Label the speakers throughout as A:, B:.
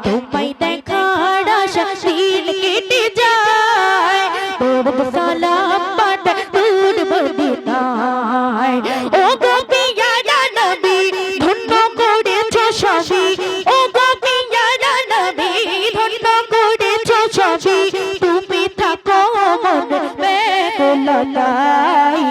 A: তোমায় দেখার আশা দিন কেটে যায় দরুদ সালাম পাঠাই দূর মদিনায় ও গো পিয়ারা নবী ধন্য করেছো সবই ও গো পিয়ারা নবী ধন্য করেছো সবই তুমি থাকো মনে বেকুলায়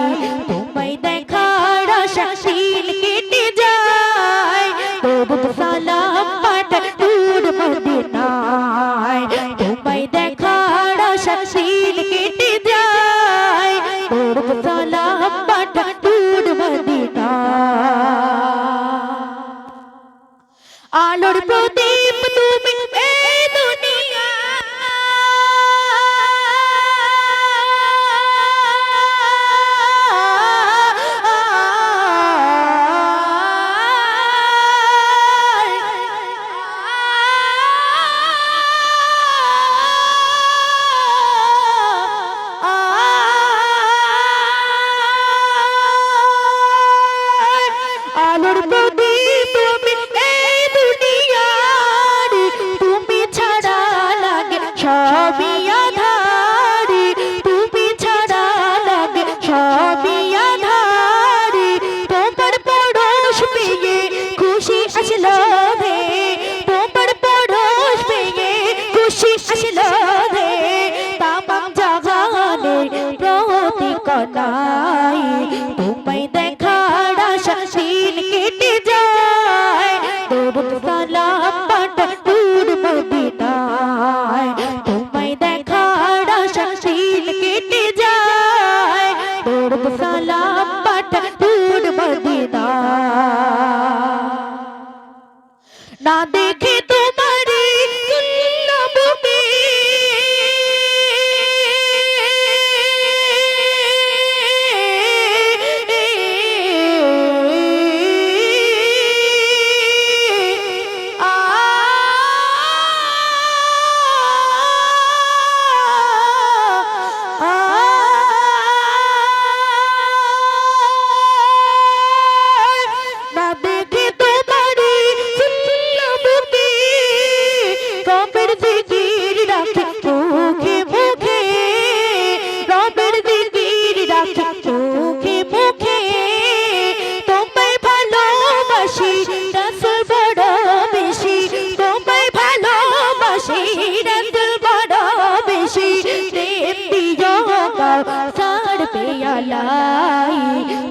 A: তোমায় দেখার আশা দিন কেটে যায় দরুদ সালাম পাঠাই দূর মদিনায় তোমায় দেখার আশা দিন কেটে যায় দরুদ সালাম পাঠাই দূর মদিনায় আলোর প্রদীপ তুমি এই দুনিয়া আলোর প্রদীপ তুমি এই দুনিয়ার তুমি ছাড়া লাগে সবই আঁধার তুমি ছাড়া লাগে সবই আঁধার তোমার পরশ পেয়ে খুশি আসলো রে তোমার পরশ পেয়ে খুশি আসলো রে তামাম জাহানের প্রতিকনায় তোমায় দেখার আশা দিন কেটে যায় দরুদ সালাম পাঠাই দূর মদিনায় তোমায় দেখার আশা দিন কেটে যায় দরুদ সালাম পাঠাই দূর মদিনায় না দেখে তোমারি নবী না দেখে তোমারি নবী রবের জিকির রাখে মুখে মুখে রবের জিকির রাখে মুখে মুখে তোমায় ভালোবাসি রাসূল বড় বেশি তোমায় ভালোবাসি রাসূল বড় বেশি প্রেম দিও কাউসার পেয়ালাই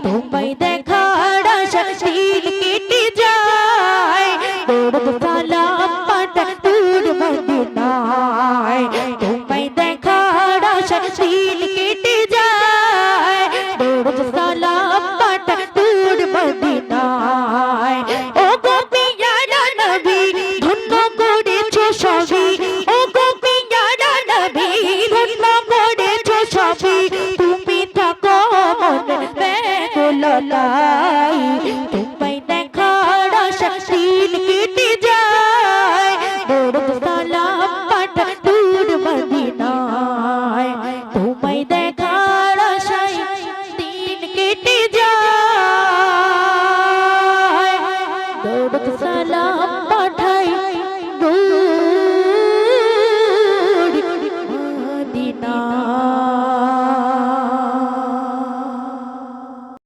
A: তোমায় দেখার আশা দিন কেটে যায় দরুদ সালাম পাঠাই দূর মদিনায় তোমায় দেখার আশা দিন কেটে যায় দরুদ সালাম পাঠাই দূর মদিনায় ও গো পিয়ারা নবী ধন্য করেছো সবই ও গো পিয়ারা নবী ধন্য করেছো সবই তুমি থাকো মনে বেকুলায় তোমায় দেখার আশা দিন কেটে যায় দরুদ সালাম পাঠাই দূর মদিনায় তোমায় দেখার আশায় দিন কেটে যায় দরুদ সালাম